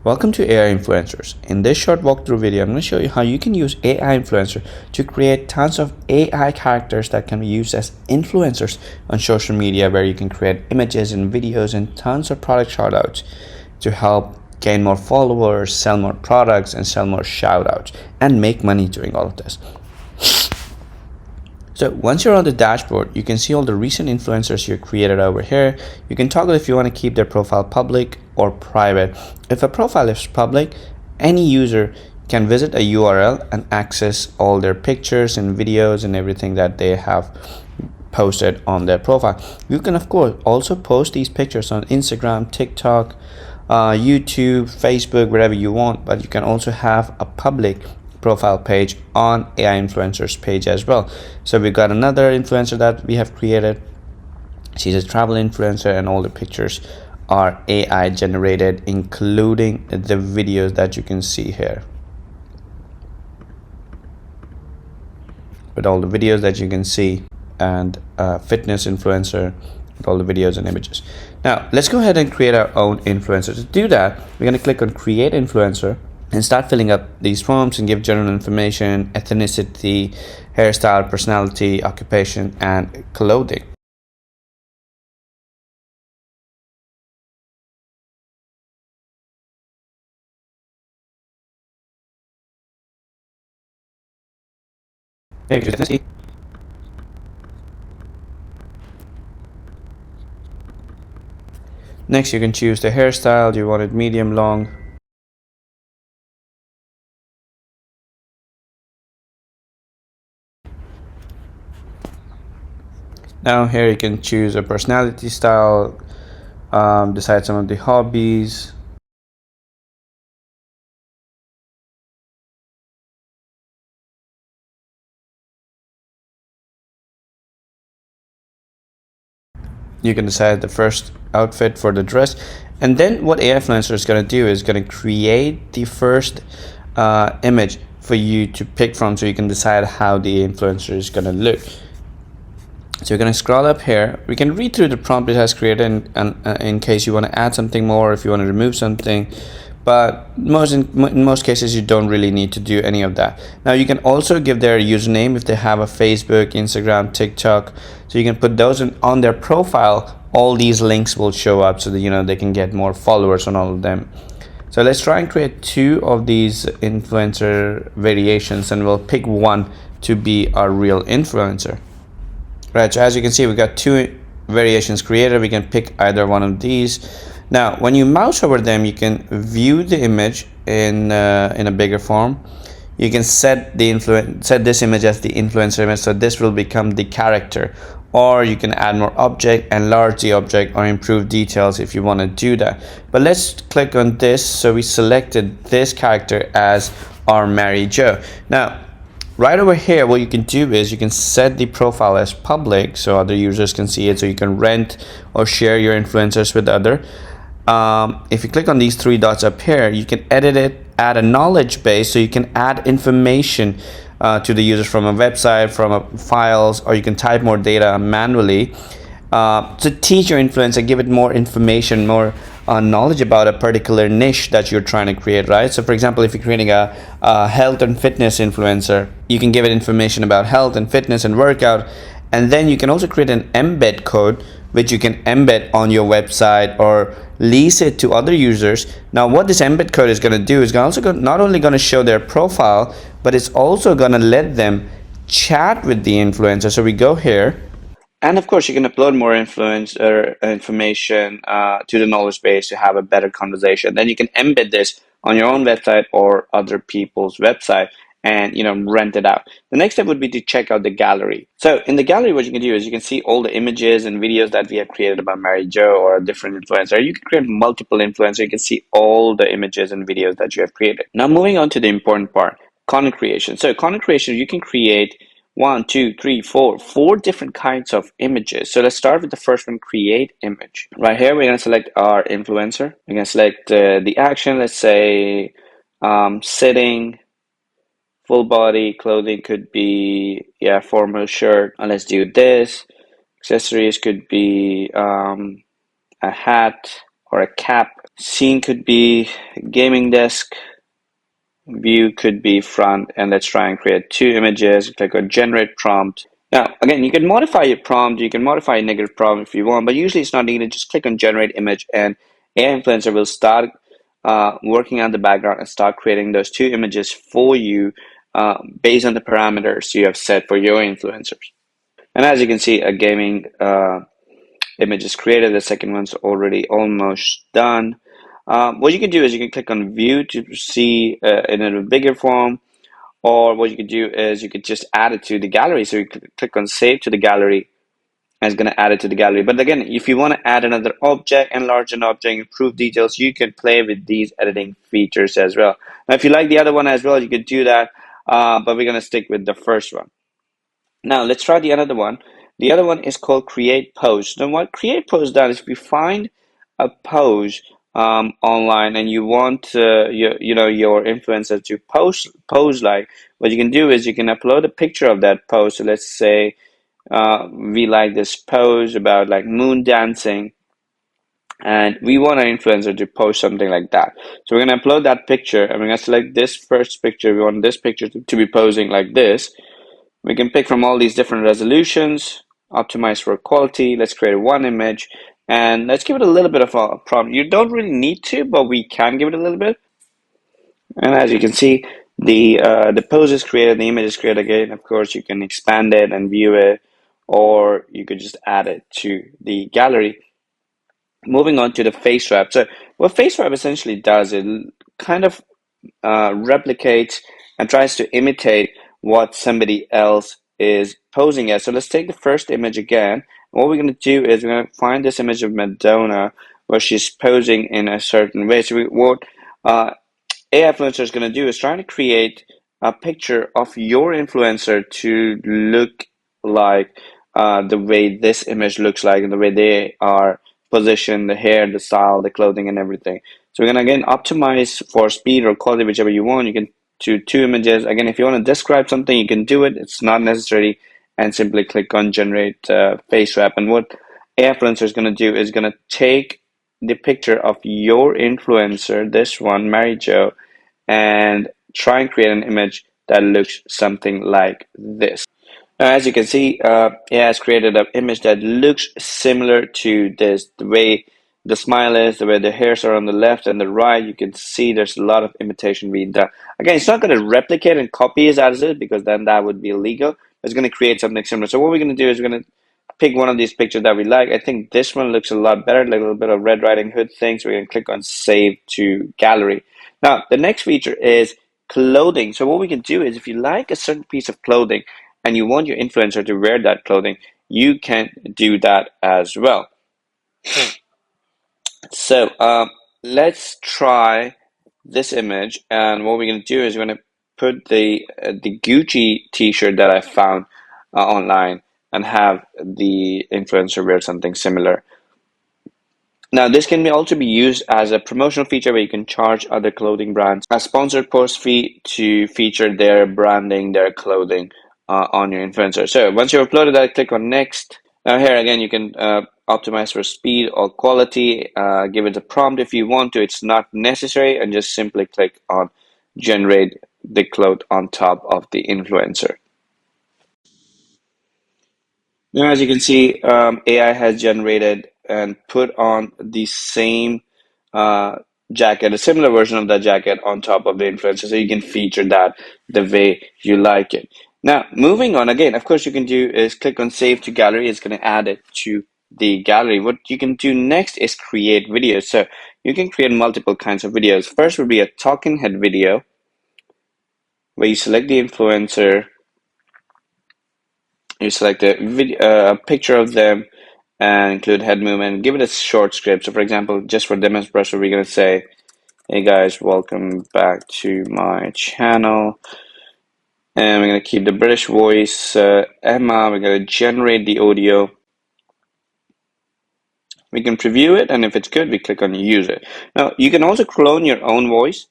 Welcome to AI Influencers. In this short walkthrough video, I'm going to show you how you can use AI Influencer to create tons of AI characters that can be used as influencers on social media, where you can create images and videos and tons of product shoutouts to help gain more followers, sell more products, and sell more shoutouts and make money doing all of this. So once you're on the dashboard, you can see all the recent influencers you created over here. You can toggle if you want to keep their profile public or private. If a profile is public, any user can visit a URL and access all their pictures and videos and everything that they have posted on their profile. You can of course also post these pictures on Instagram, TikTok, YouTube, Facebook, wherever you want, but you can also have a public profile page on AI Influencers page as well. So we got another influencer that we have created. She's a travel influencer and all the pictures are AI generated, including the videos that you can see here. With all the videos that you can see, and fitness influencer with all the videos and images. Now let's go ahead and create our own influencer. To do that, we're going to click on create influencer and start filling up these forms and give general information, ethnicity, hairstyle, personality, occupation, and clothing. Next, you can choose the hairstyle. Do you want it medium, long? Now here you can choose a personality style, decide some of the hobbies. You can decide the first outfit for the dress, and then what AI Influencer is going to do is going to create the first image for you to pick from, so you can decide how the influencer is going to look. So you're going to scroll up here. We can read through the prompt it has created in case you want to add something more, if you want to remove something, but in most cases you don't really need to do any of that. Now you can also give their username if they have a Facebook, Instagram, TikTok, so you can put those on their profile. All these links will show up so that they can get more followers on all of them. So let's try and create 2 of these influencer variations, and we'll pick one to be our real influencer. Right, so as you can see, we got 2 variations created. We can pick either one of these. Now when you mouse over them, you can view the image in a bigger form. You can set this image as the influencer image, so this will become the character, or you can add more object, enlarge the object, or improve details if you want to do that. But let's click on this. So we selected this character as our Mary Jo. Now right over here, what you can do is you can set the profile as public so other users can see it, so you can rent or share your influencers with other. If you click on these 3 dots up here, you can edit it, add a knowledge base, so you can add information to the users from a website, from files, or you can type more data manually to teach your influencer, give it more information, more knowledge about a particular niche that you're trying to create, right? So for example, if you're creating a health and fitness influencer, you can give it information about health and fitness and workout, and then you can also create an embed code which you can embed on your website or lease it to other users. Now what this embed code is going to do is not only going to show their profile, but it's also going to let them chat with the influencer. So we go here, and of course you can upload more influencer information to the knowledge base to have a better conversation. Then you can embed this on your own website or other people's website and rent it out. The next step would be to check out the gallery. So in the gallery, what you can do is you can see all the images and videos that we have created about Mary Jo or a different influencer. You can create multiple influencers. You can see all the images and videos that you have created. Now moving on to the important part, content creation. So content creation, you can create 1, 2, 3, 4 different kinds of images. So let's start with the first one, create image. Right here, we're going to select our influencer. We're going to select the action. Let's say sitting. Full body clothing could be formal shirt. And let's do this. Accessories could be a hat or a cap. Scene could be gaming desk, view could be front, and let's try and create two images. Click on generate prompt. Now, again, you can modify your prompt, you can modify a negative prompt if you want, but usually it's not needed. Just click on generate image and AI Influencer will start working on the background and start creating those two images for you based on the parameters you have set for your influencers. And as you can see, a gaming image is created. The second one's already almost done. What you can do is you can click on view to see in a bigger form, or what you could do is you could just add it to the gallery. So you click on save to the gallery and it's going to add it to the gallery. But again, if you want to add another object, enlarge an object, improve details, you can play with these editing features as well. Now, if you like the other one as well, you could do that, but we're going to stick with the first one. Now let's try the other one. The other one is called create pose. Now what create pose does is if you find a pose online and you want your influencer to pose like, what you can do is you can upload a picture of that pose. So let's say we like this pose about like moon dancing, and we want our influencer to post something like that. So we're going to upload that picture and we're going to select this first picture. We want this picture to be posing like this. We can pick from all these different resolutions, optimize for quality. Let's create one image and let's give it a little bit of a prompt. You don't really need to, but we can give it a little bit. And as you can see, the pose is created, the image is created again. Of course, you can expand it and view it, or you could just add it to the gallery. Moving on to the face swap. So what face swap essentially does, it kind of replicates and tries to imitate what somebody else is posing as. So let's take the first image again. What we're going to do is we're going to find this image of Madonna where she's posing in a certain way. So what AI influencer is going to do is trying to create a picture of your influencer to look like the way this image looks like and the way they are positioned, the hair, the style, the clothing, and everything. So we're going to again optimize for speed or quality, whichever you want. You can do two images. Again, if you want to describe something, you can do it. It's not necessary, and simply click on generate face swap. And what AI influencer is going to do is going to take the picture of your influencer, this one, Mary Jo, and try and create an image that looks something like this. Now, as you can see, it has created an image that looks similar to this. The way the smile is, the way the hairs are on the left and the right, you can see there's a lot of imitation being done. Again, it's not going to replicate and copy as it because then that would be illegal. It's going to create something similar. So what we're going to do is we're going to pick one of these pictures that we like. I think this one looks a lot better, like a little bit of Red Riding Hood thing. So we're going to click on Save to Gallery. Now, the next feature is clothing. So what we can do is if you like a certain piece of clothing and you want your influencer to wear that clothing, you can do that as well. So let's try this image, and what we're going to do is we're going to put the Gucci t-shirt that I found online and have the influencer wear something similar. Now, this can also be used as a promotional feature where you can charge other clothing brands a sponsored post fee to feature their branding, their clothing on your influencer. So once you've uploaded that, click on next. Now here again, you can optimize for speed or quality, give it a prompt if you want to. It's not necessary, and just simply click on generate the cloth on top of the influencer. Now, as you can see, AI has generated and put on the same uh, jacket, a similar version of that jacket on top of the influencer, so you can feature that the way you like it. Now, moving on, again, of course, you can do is click on Save to Gallery. It's going to add it to the gallery. What you can do next is create videos. So you can create multiple kinds of videos. First would be a talking head video, where you select the influencer, you select a video, a picture of them, and include head movement. Give it a short script. So, for example, just for demonstration, we're going to say, "Hey guys, welcome back to my channel." And we're going to keep the British voice. Emma, we're going to generate the audio. We can preview it, and if it's good, we click on use it. Now, you can also clone your own voice.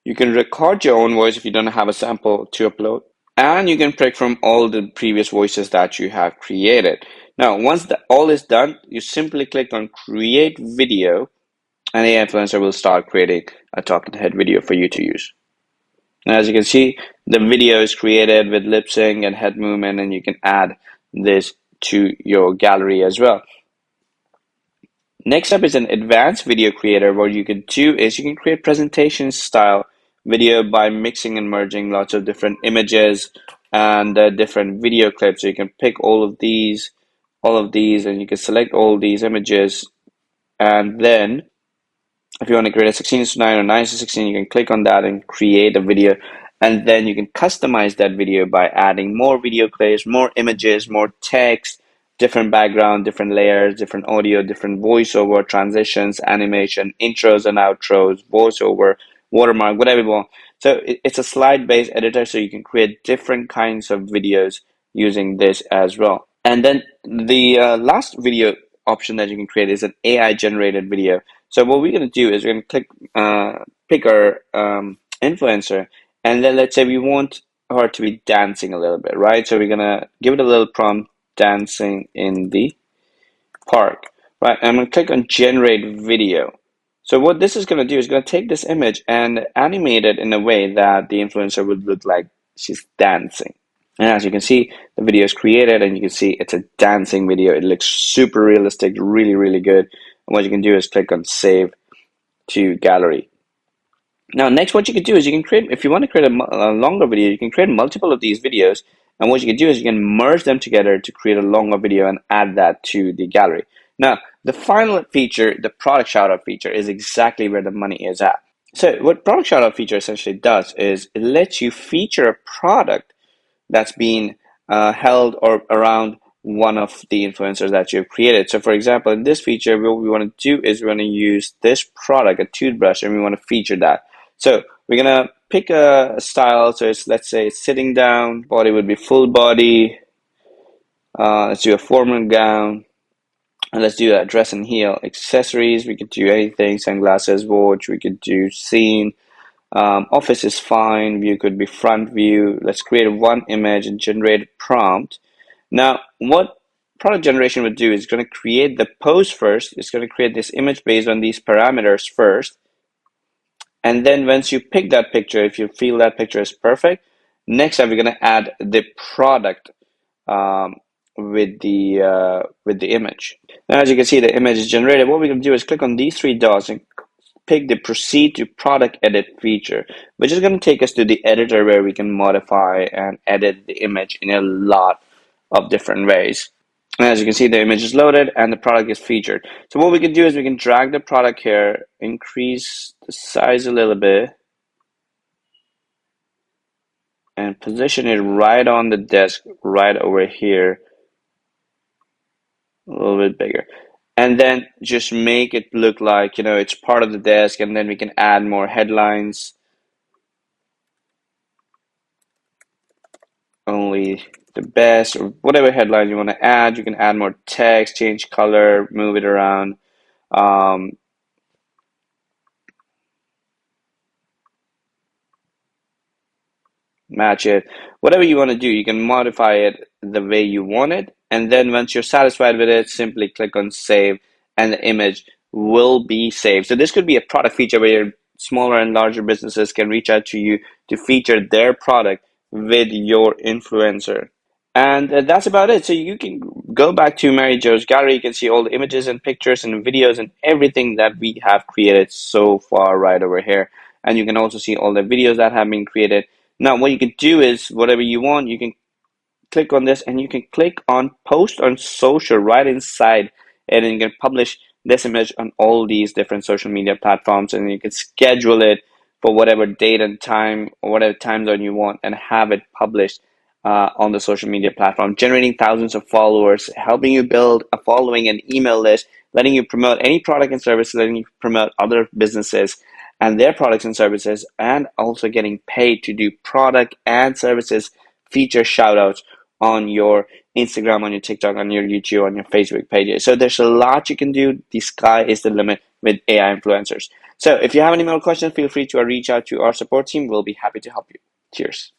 You can record your own voice if you don't have a sample to upload. And you can pick from all the previous voices that you have created. Now, once all is done, you simply click on create video, and AI influencer will start creating a talking head video for you to use. And as you can see, the video is created with lip sync and head movement, and you can add this to your gallery as well. Next up is an advanced video creator. What you can do is you can create presentation style video by mixing and merging lots of different images and different video clips. So you can pick all of these, and you can select all these images, and then if you want to create a 16:9 or 9:16, you can click on that and create a video, and then you can customize that video by adding more video clips, more images, more text, different background, different layers, different audio, different voiceover, transitions, animation, intros and outros, voiceover, watermark, whatever you want. So it's a slide-based editor, so you can create different kinds of videos using this as well. And then the last video option that you can create is an AI generated video. So what we're going to do is we're going to pick our influencer, and then let's say we want her to be dancing a little bit, right? So we're going to give it a little prompt, dancing in the park, right? And I'm going to click on generate video. So what this is going to do is going to take this image and animate it in a way that the influencer would look like she's dancing. And as you can see, the video is created, and you can see it's a dancing video. It looks super realistic, really, really good. And what you can do is click on save to gallery. Now, next, what you can do is you can create, if you want to create a longer video, you can create multiple of these videos. And what you can do is you can merge them together to create a longer video and add that to the gallery. Now, the final feature, the product shoutout feature, is exactly where the money is at. So what product shoutout feature essentially does is it lets you feature a product that's being held or around one of the influencers that you've created. So for example, in this feature, what we want to do is we want to use this product, a toothbrush, and we want to feature that. So we're going to pick a style. So it's, let's say it's sitting down, body would be full body. Let's do a formal gown. And let's do that dress and heel. Accessories, we could do anything, sunglasses, watch, we could do scene. Office is fine. View could be front view. Let's create one image and generate a prompt. Now, what product generation would do is going to create the pose first. It's going to create this image based on these parameters first. And then once you pick that picture, if you feel that picture is perfect, next up we're going to add the product with the image. Now, as you can see, the image is generated. What we're going to do is click on these three dots and pick the proceed to product edit feature, which is going to take us to the editor where we can modify and edit the image in a lot of different ways. And as you can see, the image is loaded and the product is featured. So what we can do is we can drag the product here, increase the size a little bit, and position it right on the desk, right over here, a little bit bigger. And then just make it look like, you know, it's part of the desk, and then we can add more headlines. Only the best, or whatever headline you want to add. You can add more text, change color, move it around. Match it, whatever you want to do, you can modify it the way you want it. And then once you're satisfied with it, simply click on save, and the image will be saved. So this could be a product feature where smaller and larger businesses can reach out to you to feature their product with your influencer. And that's about it. So you can go back to Mary Jo's gallery. You can see all the images and pictures and videos and everything that we have created so far right over here. And you can also see all the videos that have been created. Now, what you can do is whatever you want, you can click on this and you can click on post on social right inside, and then you can publish this image on all these different social media platforms, and you can schedule it for whatever date and time or whatever time zone you want and have it published on the social media platform, generating thousands of followers, helping you build a following and email list, letting you promote any product and service, letting you promote other businesses and their products and services, and also getting paid to do product and services feature shoutouts on your Instagram, on your TikTok, on your YouTube, on your Facebook pages. So there's a lot you can do. The sky is the limit with AI influencers. So if you have any more questions, feel free to reach out to our support team. We'll be happy to help you. Cheers.